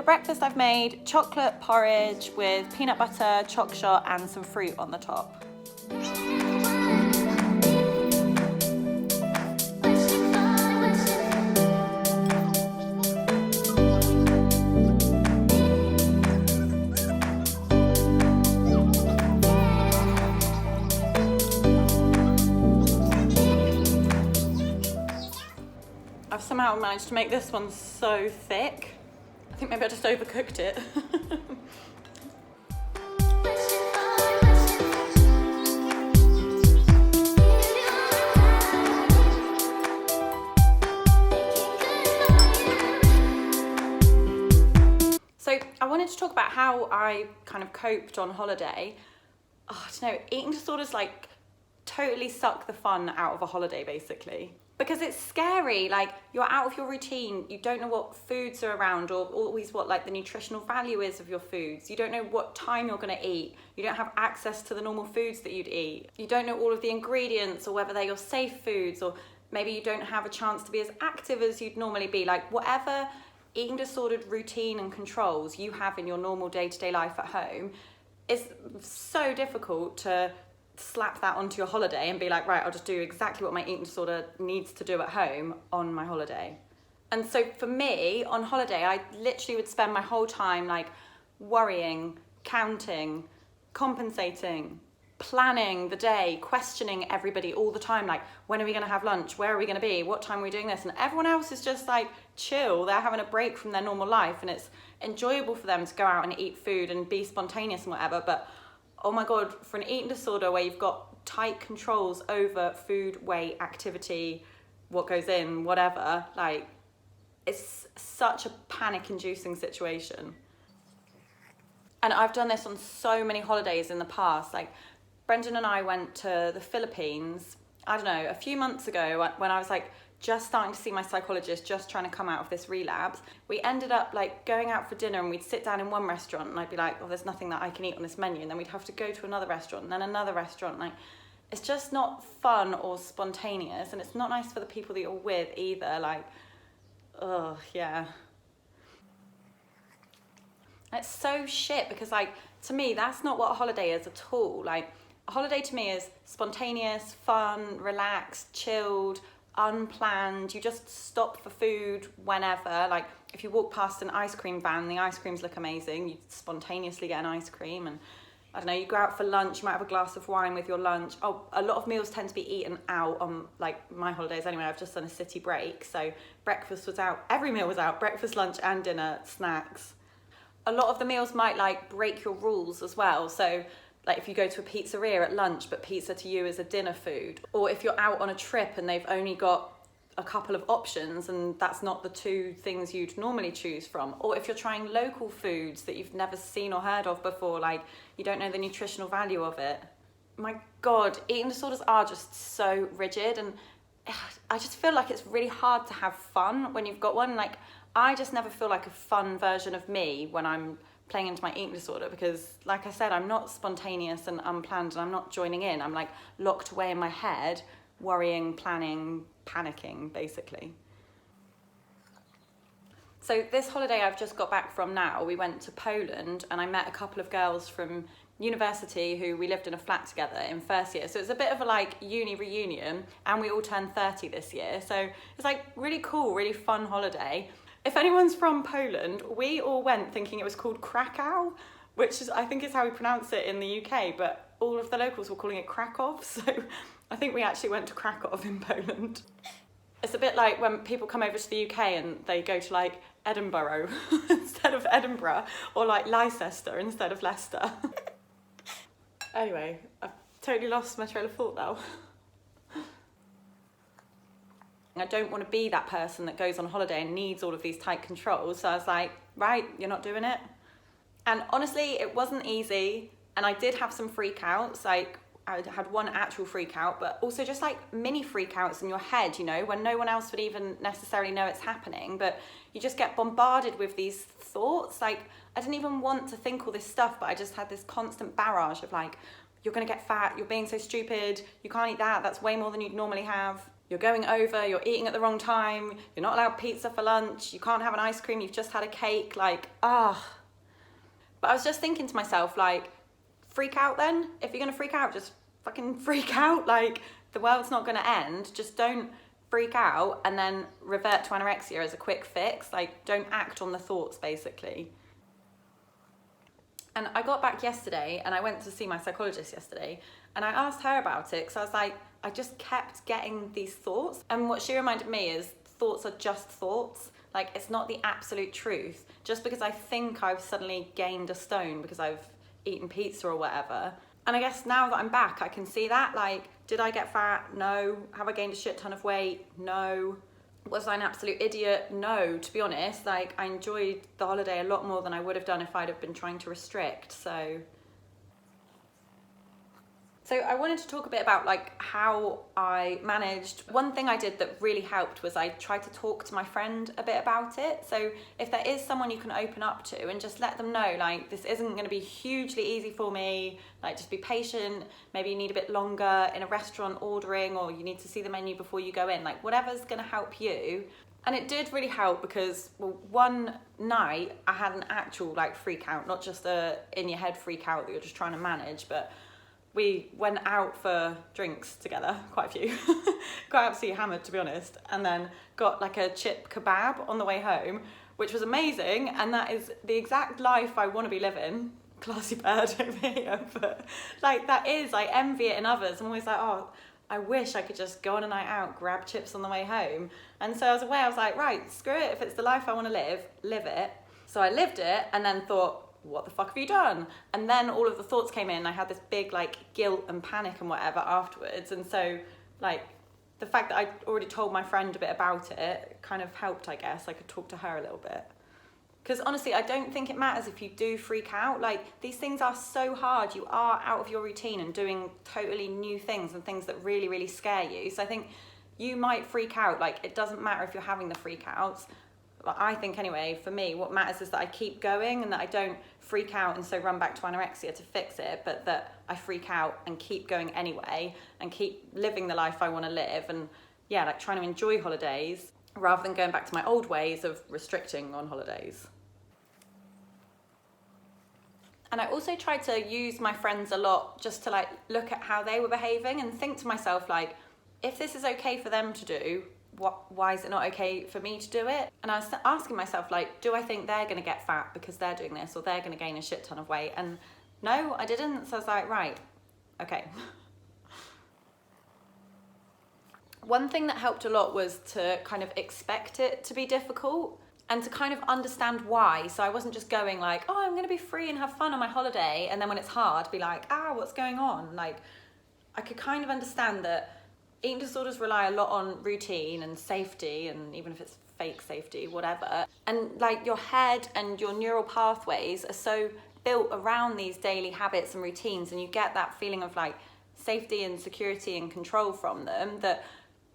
breakfast I've made chocolate porridge with peanut butter, choc shot and some fruit on the top. I've somehow managed to make this one so thick. I think maybe I just overcooked it. So I wanted to talk about how I kind of coped on holiday. Oh, I don't know, eating disorders like totally suck the fun out of a holiday basically. Because it's scary, like you're out of your routine, you don't know what foods are around or always what like the nutritional value is of your foods. You don't know what time you're gonna eat. You don't have access to the normal foods that you'd eat. You don't know all of the ingredients or whether they're your safe foods, or maybe you don't have a chance to be as active as you'd normally be. Like whatever eating disordered routine and controls you have in your normal day-to-day life at home is so difficult to slap that onto your holiday and be like, right, I'll just do exactly what my eating disorder needs to do at home on my holiday. And so for me, on holiday, I literally would spend my whole time like worrying, counting, compensating, planning the day, questioning everybody all the time, like, when are we gonna have lunch? Where are we gonna be? What time are we doing this? And everyone else is just like chill. They're having a break from their normal life and it's enjoyable for them to go out and eat food and be spontaneous and whatever. But oh my God, for an eating disorder where you've got tight controls over food, weight, activity, what goes in, whatever, like, it's such a panic-inducing situation. And I've done this on so many holidays in the past. Like, Brendan and I went to the Philippines, I don't know, a few months ago when I was like, just starting to see my psychologist, just trying to come out of this relapse. We ended up like going out for dinner and we'd sit down in one restaurant and I'd be like, oh, there's nothing that I can eat on this menu. And then we'd have to go to another restaurant and then another restaurant. Like, it's just not fun or spontaneous, and it's not nice for the people that you're with either. Like, oh yeah. It's so shit because like, to me, that's not what a holiday is at all. Like, a holiday to me is spontaneous, fun, relaxed, chilled, unplanned. You just stop for food whenever. Like if you walk past an ice cream van, the ice creams look amazing, you spontaneously get an ice cream. And I don't know, you go out for lunch, you might have a glass of wine with your lunch. Oh, a lot of meals tend to be eaten out on like my holidays anyway. I've just done a city break, so breakfast was out, every meal was out, breakfast, lunch and dinner, snacks. A lot of the meals might like break your rules as well. So like if you go to a pizzeria at lunch, but pizza to you is a dinner food, or if you're out on a trip and they've only got a couple of options and that's not the two things you'd normally choose from, or if you're trying local foods that you've never seen or heard of before, like you don't know the nutritional value of it. My God, eating disorders are just so rigid, and I just feel like it's really hard to have fun when you've got one. Like I just never feel like a fun version of me when I'm playing into my eating disorder, because like I said, I'm not spontaneous and unplanned and I'm not joining in. I'm like locked away in my head, worrying, planning, panicking basically. So this holiday I've just got back from now, we went to Poland and I met a couple of girls from university who we lived in a flat together in first year. So it's a bit of a like uni reunion, and we all turned 30 this year. So it's like really cool, really fun holiday. If anyone's from Poland, we all went thinking it was called Krakow, which is, I think is how we pronounce it in the UK, but all of the locals were calling it Krakow, so I think we actually went to Krakow in Poland. It's a bit like when people come over to the UK and they go to like Edinburgh instead of Edinburgh, or like Leicester instead of Leicester. Anyway, I've totally lost my train of thought now. I don't want to be that person that goes on holiday and needs all of these tight controls. So I was like, right, you're not doing it. And honestly, it wasn't easy. And I did have some freakouts. Like I had one actual freak out, but also just like mini freakouts in your head, you know, when no one else would even necessarily know it's happening. But you just get bombarded with these thoughts. Like I didn't even want to think all this stuff, but I just had this constant barrage of like, you're going to get fat, you're being so stupid, you can't eat that, that's way more than you'd normally have. you're going over, you're eating at the wrong time, you're not allowed pizza for lunch, you can't have an ice cream, you've just had a cake, like, ah. But I was just thinking to myself, like, freak out then. If you're gonna freak out, just fucking freak out. Like, the world's not gonna end. Just don't freak out and then revert to anorexia as a quick fix. Like, don't act on the thoughts, basically. And I got back yesterday and I went to see my psychologist yesterday and I asked her about it because I was like, I just kept getting these thoughts. And what she reminded me is thoughts are just thoughts. Like, it's not the absolute truth. Just because I think I've suddenly gained a stone because I've eaten pizza or whatever. And I guess now that I'm back, I can see that. Like, did I get fat? No. Have I gained a shit ton of weight? No. Was I an absolute idiot? No, to be honest. Like, I enjoyed the holiday a lot more than I would have done if I'd have been trying to restrict. So I wanted to talk a bit about like how I managed. One thing I did that really helped was I tried to talk to my friend a bit about it. So if there is someone you can open up to and just let them know, like, this isn't going to be hugely easy for me, like, just be patient, maybe you need a bit longer in a restaurant ordering, or you need to see the menu before you go in, like whatever's going to help you. And it did really help because, well, one night I had an actual like freak out, not just a in your head freak out that you're just trying to manage, but we went out for drinks together, quite a few, got absolutely hammered to be honest, and then got like a chip kebab on the way home, which was amazing, and that is the exact life I want to be living. Classy bird over here, but like that is, I envy it in others. I'm always like, oh, I wish I could just go on a night out, grab chips on the way home. And so I was away, I was like, right, screw it, if it's the life I want to live it. So I lived it and then thought, what the fuck have you done? And then all of the thoughts came in. I had this big like guilt and panic and whatever afterwards. And so like the fact that I already told my friend a bit about it kind of helped, I guess. I could talk to her a little bit. Because honestly, I don't think it matters if you do freak out. Like, these things are so hard. You are out of your routine and doing totally new things and things that really, really scare you. So I think you might freak out. Like, it doesn't matter if you're having the freak outs. I think anyway, for me, what matters is that I keep going and that I don't freak out and so run back to anorexia to fix it, but that I freak out and keep going anyway and keep living the life I want to live, and yeah, like trying to enjoy holidays rather than going back to my old ways of restricting on holidays. And I also tried to use my friends a lot just to like look at how they were behaving and think to myself, like, if this is okay for them to do, why is it not okay for me to do it? And I was asking myself, like, do I think they're going to get fat because they're doing this, or they're going to gain a shit ton of weight? And no, I didn't. So I was like, right, okay. One thing that helped a lot was to kind of expect it to be difficult and to kind of understand why. So I wasn't just going like, oh, I'm going to be free and have fun on my holiday, and then when it's hard, be like, what's going on? Like, I could kind of understand that eating disorders rely a lot on routine and safety, and even if it's fake safety, whatever. And like your head and your neural pathways are so built around these daily habits and routines, and you get that feeling of like safety and security and control from them, that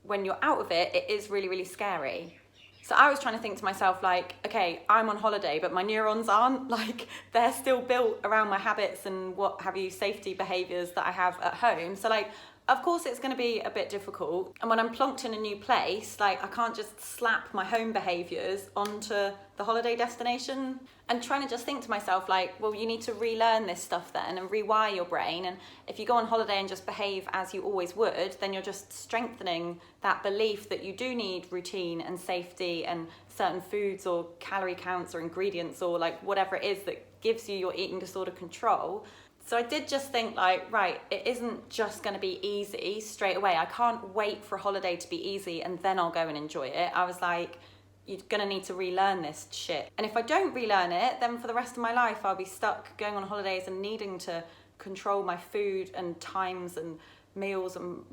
when you're out of it, it is really, really scary. So I was trying to think to myself like, okay, I'm on holiday, but my neurons aren't. Like, they're still built around my habits and what have you, safety behaviors that I have at home. So like, of course it's going to be a bit difficult. And when I'm plonked in a new place, like, I can't just slap my home behaviors onto the holiday destination. And trying to just think to myself like, well, you need to relearn this stuff then and rewire your brain. And if you go on holiday and just behave as you always would, then you're just strengthening that belief that you do need routine and safety and certain foods or calorie counts or ingredients or like whatever it is that gives you your eating disorder control. So I did just think like, right, it isn't just going to be easy straight away. I can't wait for a holiday to be easy and then I'll go and enjoy it. I was like, you're going to need to relearn this shit. And if I don't relearn it, then for the rest of my life, I'll be stuck going on holidays and needing to control my food and times and meals and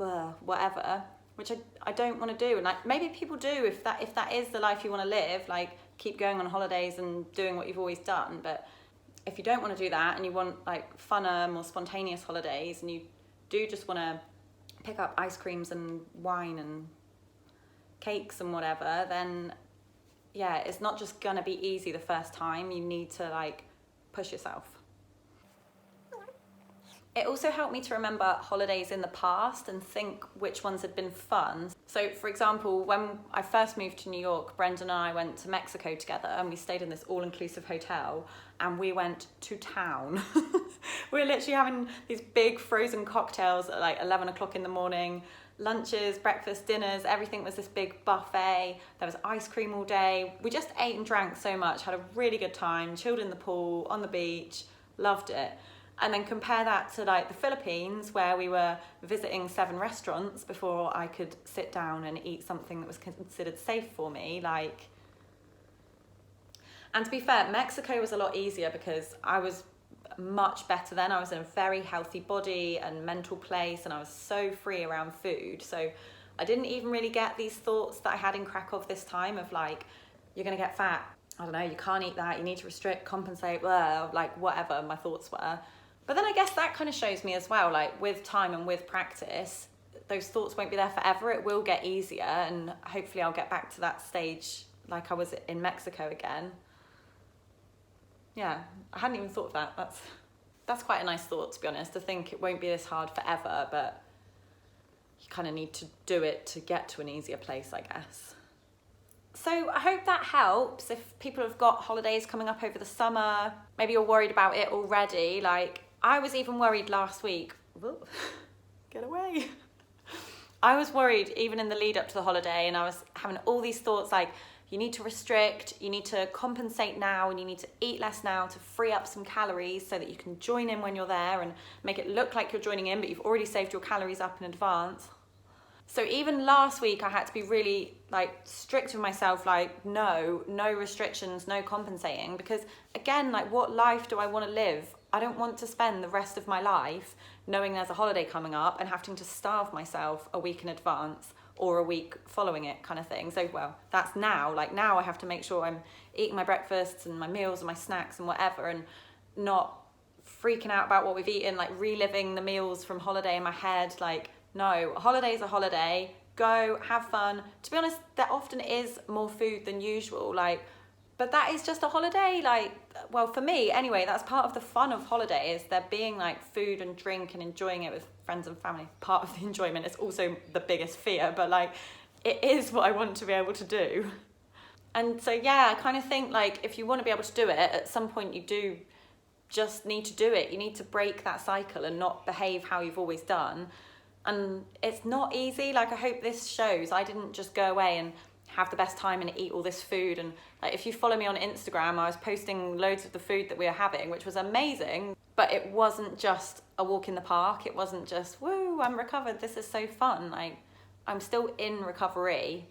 whatever, which I don't want to do. And like, maybe people do if that is the life you want to live, like keep going on holidays and doing what you've always done. But if you don't want to do that and you want like funner, more spontaneous holidays, and you do just want to pick up ice creams and wine and cakes and whatever, then yeah, it's not just gonna be easy the first time. You need to like push yourself. It also helped me to remember holidays in the past and think which ones had been fun. So for example, when I first moved to New York, Brendan and I went to Mexico together and we stayed in this all-inclusive hotel and we went to town. We were literally having these big frozen cocktails at like 11 o'clock in the morning, lunches, breakfast, dinners, everything was this big buffet. There was ice cream all day. We just ate and drank so much, had a really good time, chilled in the pool, on the beach, loved it. And then compare that to like the Philippines, where we were visiting 7 restaurants before I could sit down and eat something that was considered safe for me. Like, and to be fair, Mexico was a lot easier because I was much better then. I was in a very healthy body and mental place, and I was so free around food. So I didn't even really get these thoughts that I had in Krakow this time of like, you're gonna get fat. I don't know, you can't eat that, you need to restrict, compensate, blah, like whatever my thoughts were. But then I guess that kind of shows me as well, like with time and with practice, those thoughts won't be there forever. It will get easier, and hopefully I'll get back to that stage like I was in Mexico again. Yeah, I hadn't even thought of that. That's quite a nice thought, to be honest, to think it won't be this hard forever, but you kind of need to do it to get to an easier place, I guess. So I hope that helps if people have got holidays coming up over the summer. Maybe you're worried about it already. Like, I was even worried last week. Whoa, get away. I was worried even in the lead up to the holiday, and I was having all these thoughts like, you need to restrict, you need to compensate now, and you need to eat less now to free up some calories so that you can join in when you're there and make it look like you're joining in, but you've already saved your calories up in advance. So even last week I had to be really like strict with myself, like no restrictions, no compensating, because again, like what life do I want to live? I don't want to spend the rest of my life knowing there's a holiday coming up and having to starve myself a week in advance or a week following it kind of thing. So, well, that's now. Like now I have to make sure I'm eating my breakfasts and my meals and my snacks and whatever, and not freaking out about what we've eaten, like reliving the meals from holiday in my head. Like, no, a holiday is a holiday. Go, have fun. To be honest, there often is more food than usual. Like, but that is just a holiday. Like, well, for me anyway, that's part of the fun of holidays. There being like food and drink and enjoying it with friends and family. Part of the enjoyment is also the biggest fear, but like it is what I want to be able to do. And so yeah, I kind of think like if you want to be able to do it, at some point you do just need to do it. You need to break that cycle and not behave how you've always done. And it's not easy. Like I hope this shows I didn't just go away and have the best time and eat all this food. And like if you follow me on Instagram, I was posting loads of the food that we were having, which was amazing, but it wasn't just a walk in the park. It wasn't just, woo, I'm recovered, this is so fun. Like I'm still in recovery.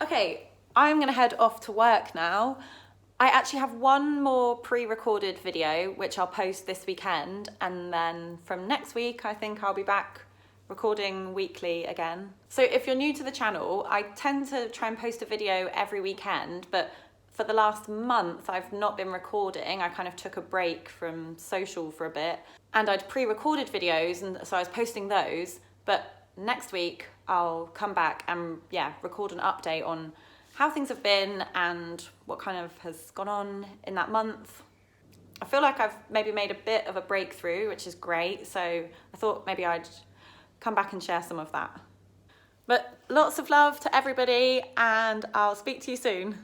Okay, I'm gonna head off to work now. I actually have one more pre-recorded video which I'll post this weekend, and then from next week I think I'll be back recording weekly again. So if you're new to the channel, I tend to try and post a video every weekend, but for the last month I've not been recording. I kind of took a break from social for a bit, and I'd pre-recorded videos, and so I was posting those, but next week I'll come back and yeah, record an update on how things have been and what kind of has gone on in that month. I feel like I've maybe made a bit of a breakthrough, which is great, so I thought maybe I'd come back and share some of that. But lots of love to everybody, and I'll speak to you soon.